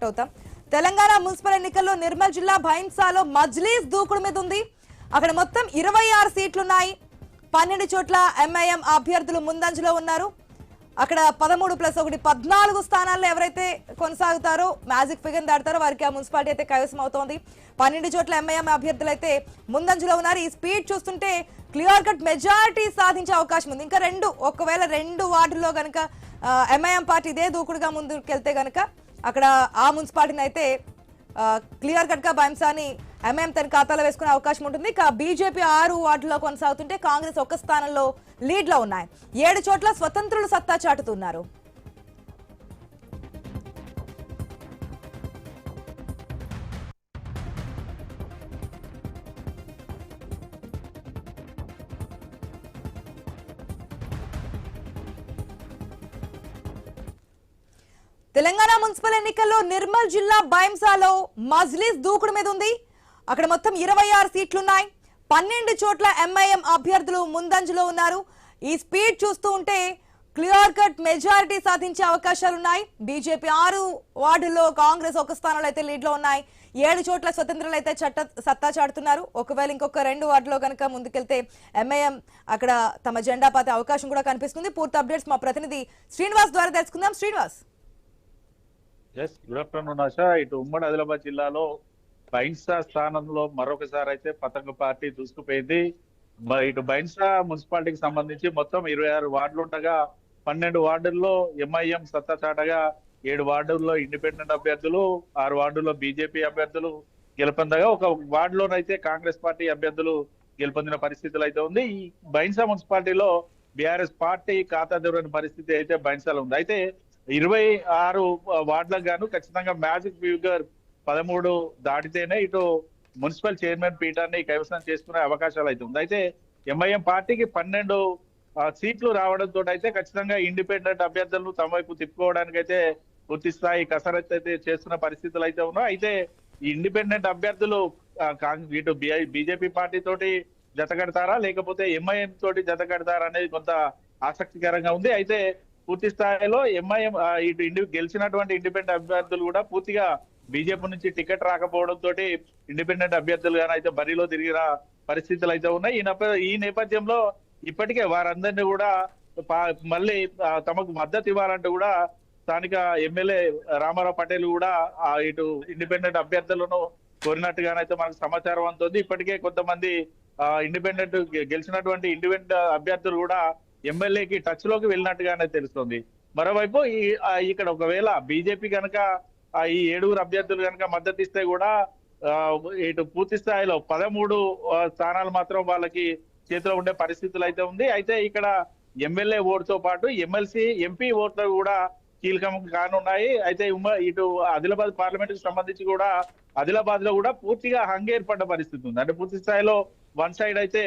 అవుతాం. తెలంగాణ మున్సిపల్ ఎన్నికల్లో నిర్మల్ జిల్లా భైంసాలో మజ్లీస్ దూకుడు మీద ఉంది. అక్కడ మొత్తం 26 సీట్లున్నాయి. 12 చోట్ల ఎంఐఎం అభ్యర్థులు ముందంజలో ఉన్నారు. అక్కడ 13+1 14 స్థానాల్లో ఎవరైతే కొనసాగుతారో మ్యాజిక్ ఫిగర్ దాడతారో వారికి ఆ మున్సిపాలిటీ అయితే కైవసం అవుతోంది. 12 చోట్ల ఎంఐఎం అభ్యర్థులు అయితే ముందంజలో ఉన్నారు. ఈ స్పీడ్ చూస్తుంటే క్లియర్ కట్ మెజారిటీ సాధించే అవకాశం ఉంది. ఇంకా ఒకవేళ రెండు వార్డుల్లో గనక ఎంఐఎం పార్టీ ఇదే దూకుడుగా ముందుకెళ్తే గనక అక్కడ ఆ మున్సిపాలిటీని అయితే క్లియర్ కట్ గా భైంసాని ఎంఐఎం తన ఖాతాలో వేసుకునే అవకాశం ఉంటుంది. ఇక బీజేపీ 6 వార్డుల్లో కొనసాగుతుంటే కాంగ్రెస్ ఒక్క స్థానంలో లీడ్ లో ఉన్నాయి. 7 చోట్ల స్వతంత్రులు సత్తా చాటుతున్నారు. తెలంగాణ మున్సిపల్ ఎన్నికల్లో నిర్మల్ జిల్లా భైంసాలో మజ్లీస్ దూకుడు మీద ఉంది. అక్కడ మొత్తం 26 సీట్లున్నాయి. 12 చోట్ల ఎంఐఎం అభ్యర్థులు ముందంజలో ఉన్నారు. ఈ స్పీడ్ చూస్తూ ఉంటే క్లియర్ కట్ మెజారిటీ సాధించే అవకాశాలున్నాయి. బీజేపీ 6 వార్డుల్లో, కాంగ్రెస్ ఒక స్థానంలో అయితే లీడ్ లో ఉన్నాయి. 7 చోట్ల స్వతంత్రులు అయితే సత్తా చాటుతున్నారు. ఒకవేళ ఇంకొక 2 వార్డులో కనుక ముందుకెళ్తే ఎంఐఎం అక్కడ తమ జెండా పాతే అవకాశం కూడా కనిపిస్తుంది. పూర్తి అప్డేట్స్ మా ప్రతినిధి శ్రీనివాస్ ద్వారా తెలుసుకుందాం. శ్రీనివాస్. గుడ్ ఆఫ్టర్నూన్ ఆశ. ఇటు ఉమ్మడి ఆదిలాబాద్ జిల్లాలో బైన్సా స్థానంలో మరొకసారి అయితే పతంగ పార్టీ దూసుకుపోయింది. ఇటు బైన్సా మున్సిపాలిటీకి సంబంధించి మొత్తం 26 వార్డులు ఉండగా 12 వార్డుల్లో ఎంఐఎం సత్తా చాటగా 7 వార్డుల్లో ఇండిపెండెంట్ అభ్యర్థులు, 6 వార్డుల్లో బీజేపీ అభ్యర్థులు గెలుపొందగా ఒక వార్డులోనైతే కాంగ్రెస్ పార్టీ అభ్యర్థులు గెలుపొందిన పరిస్థితులు అయితే ఉంది. ఈ బైన్సా మున్సిపాలిటీలో బీఆర్ఎస్ పార్టీ ఖాతా తెరవని పరిస్థితి అయితే బైన్సాలో ఉంది. అయితే 26 వార్డులకు గాను ఖచ్చితంగా మ్యాజిక్ ఫిగర్ 13 దాటితేనే ఇటు మున్సిపల్ చైర్మన్ పీఠాన్ని కైవసం చేసుకునే అవకాశాలు అయితే ఉంది. అయితే ఎంఐఎం పార్టీకి 12 సీట్లు రావడంతో అయితే ఖచ్చితంగా ఇండిపెండెంట్ అభ్యర్థులను తమ వైపు తిప్పుకోవడానికి అయితే పూర్తి స్థాయి కసరత్తు అయితే చేస్తున్న పరిస్థితులు అయితే ఉన్నాయి. అయితే ఈ ఇండిపెండెంట్ అభ్యర్థులు ఇటు బీజేపీ పార్టీ తోటి జత కడతారా లేకపోతే ఎంఐఎం తోటి జత కడతారా అనేది కొంత ఆసక్తికరంగా ఉంది. అయితే పూర్తి స్థాయిలో ఎంఐఎం ఇటు గెలిచినటువంటి ఇండిపెండెంట్ అభ్యర్థులు కూడా పూర్తిగా బీజేపీ నుంచి టికెట్ రాకపోవడంతో ఇండిపెండెంట్ అభ్యర్థులుగానే అయితే బరిలో తిరిగిన పరిస్థితులు అయితే ఉన్నాయి. ఈ నేపథ్యంలో ఇప్పటికే వారందరినీ కూడా మళ్ళీ తమకు మద్దతు ఇవ్వాలంటూ కూడా స్థానిక ఎమ్మెల్యే రామారావు పటేల్ కూడా ఇటు ఇండిపెండెంట్ అభ్యర్థులను కోరినట్టుగానైతే మనకు సమాచారం అందుతుంది. ఇప్పటికే కొంతమంది ఇండిపెండెంట్ గెలిచినటువంటి ఇండిపెండెంట్ అభ్యర్థులు కూడా ఎమ్మెల్యేకి టచ్ లోకి వెళ్ళినట్టుగానే తెలుస్తుంది. మరోవైపు ఇక్కడ ఒకవేళ బీజేపీ కనుక ఈ 7 అభ్యర్థులు కనుక మద్దతు ఇస్తే కూడా ఇటు పూర్తి స్థాయిలో 13 స్థానాలు మాత్రం వాళ్ళకి చేతిలో ఉండే పరిస్థితులు అయితే ఉంది. అయితే ఇక్కడ ఎమ్మెల్యే ఓటుతో పాటు ఎమ్మెల్సీ ఎంపీ ఓట్లు కూడా కీలకం కానున్నాయి. అయితే ఇటు ఆదిలాబాద్ పార్లమెంట్ కి సంబంధించి కూడా ఆదిలాబాద్ లో కూడా పూర్తిగా హంగ్ ఏర్పడ్డ పరిస్థితి ఉంది. అంటే పూర్తి స్థాయిలో వన్ సైడ్ అయితే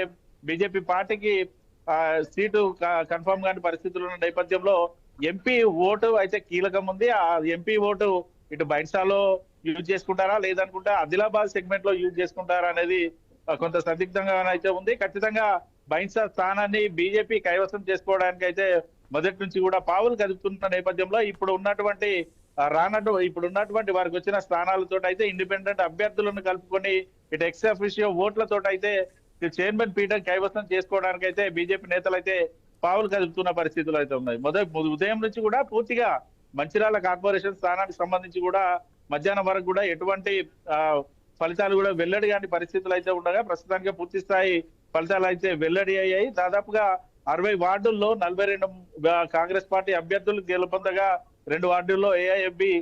బీజేపీ పార్టీకి సీటు కన్ఫర్మ్ కాని పరిస్థితులు ఉన్న నేపథ్యంలో ఎంపీ ఓటు అయితే కీలకం ఉంది. ఆ ఎంపీ ఓటు ఇటు బైన్సాలో యూజ్ చేసుకుంటారా లేదనుకుంటే ఆదిలాబాద్ సెగ్మెంట్ లో యూజ్ చేసుకుంటారా అనేది కొంత సందిగ్ధంగా అయితే ఉంది. ఖచ్చితంగా బైన్సా స్థానాన్ని బీజేపీ కైవసం చేసుకోవడానికి అయితే మొదటి నుంచి కూడా పావులు కదుపుతున్న నేపథ్యంలో ఇప్పుడు ఉన్నటువంటి వారికి వచ్చిన స్థానాలతో అయితే ఇండిపెండెంట్ అభ్యర్థులను కలుపుకొని ఇటు ఎక్స్ అఫిషియో ఓట్లతో అయితే చైర్మన్ పీఠం కైవసం చేసుకోవడానికి అయితే బీజేపీ నేతలు అయితే పావులు కదుపుతున్న పరిస్థితులు అయితే ఉన్నాయి. ఉదయం నుంచి కూడా పూర్తిగా మంచిర్యాల కార్పొరేషన్ స్థానానికి సంబంధించి కూడా మధ్యాహ్నం వరకు కూడా ఎటువంటి ఫలితాలు కూడా వెల్లడి కాని పరిస్థితులు అయితే ఉండగా ప్రస్తుతానికి పూర్తి స్థాయి ఫలితాలు అయితే వెల్లడి అయ్యాయి. దాదాపుగా 60 వార్డుల్లో 42 కాంగ్రెస్ పార్టీ అభ్యర్థులు గెలుపొందగా 2 వార్డుల్లో ఏఐఎఫ్బి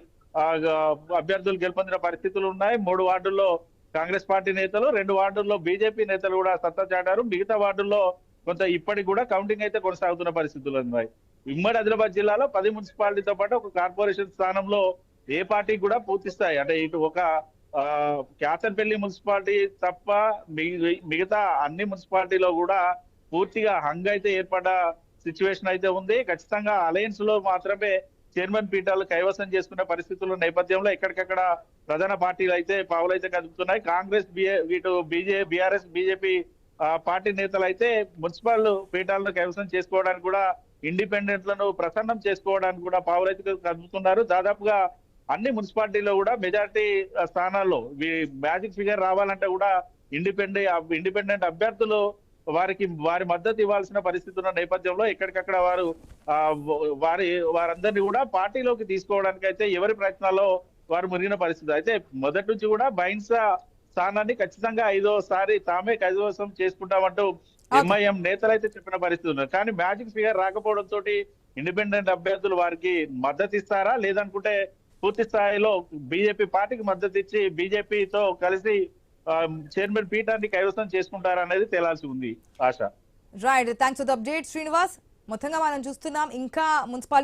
అభ్యర్థులు గెలుపొందిన పరిస్థితులు ఉన్నాయి. 3 వార్డుల్లో కాంగ్రెస్ పార్టీ నేతలు, 2 వార్డుల్లో బీజేపీ నేతలు కూడా సత్తా చాటారు. మిగతా వార్డుల్లో కొంత ఇప్పటికి కూడా కౌంటింగ్ అయితే కొనసాగుతున్న పరిస్థితులు ఉన్నాయి. ఉమ్మడి ఆదిలాబాద్ జిల్లాలో 10 మున్సిపాలిటీతో పాటు ఒక కార్పొరేషన్ స్థానంలో ఏ పార్టీ కూడా పూర్తి స్థాయి అంటే ఇటు ఒక క్యాసన్పల్లి మున్సిపాలిటీ తప్ప మిగతా అన్ని మున్సిపాలిటీలో కూడా పూర్తిగా హంగ్ అయితే ఏర్పడ్డ సిచ్యువేషన్ అయితే ఉంది. ఖచ్చితంగా అలయన్స్ లో మాత్రమే చైర్మన్ పీఠాలు కైవసం చేసుకునే పరిస్థితుల నేపథ్యంలో ఎక్కడికక్కడ ప్రధాన పార్టీలు అయితే పావులైతే కదుపుతున్నాయి. కాంగ్రెస్ బీఆర్ఎస్ బీజేపీ పార్టీ నేతలు అయితే మున్సిపల్ పీఠాలను కైవసం చేసుకోవడానికి కూడా ఇండిపెండెంట్లను ప్రసన్నం చేసుకోవడానికి కూడా పావులైతే కదుపుతున్నారు. దాదాపుగా అన్ని మున్సిపాలిటీలో కూడా మెజారిటీ స్థానాల్లో మ్యాజిక్ ఫిగర్ రావాలంటే కూడా ఇండిపెండెంట్ అభ్యర్థులు వారి మద్దతు ఇవ్వాల్సిన పరిస్థితి ఉన్న నేపథ్యంలో ఎక్కడికక్కడ వారందరినీ కూడా పార్టీలోకి తీసుకోవడానికి అయితే ఎవరి ప్రయత్నాల్లో వారు మునిగిన పరిస్థితి. అయితే మొదటి నుంచి కూడా బైన్సా స్థానాన్ని ఖచ్చితంగా 5వసారి తామే కైవసం చేసుకుంటామంటూ ఎంఐఎం నేతలు అయితే చెప్పిన పరిస్థితి ఉన్నారు. కానీ మ్యాజిక్ ఫిగర్ రాకపోవడం తోటి ఇండిపెండెంట్ అభ్యర్థులు వారికి మద్దతు ఇస్తారా, లేదనుకుంటే పూర్తి స్థాయిలో బీజేపీ పార్టీకి మద్దతు ఇచ్చి బీజేపీతో కలిసి చైర్మన్ పీఠాన్ని కైవసం చేసుకుంటారా అనేది తేలాల్సి ఉంది. Asha. Right, thanks for the update Srinivas. మొత్తంగా మనం చూస్తున్నాం ఇంకా మున్సిపాలిటీ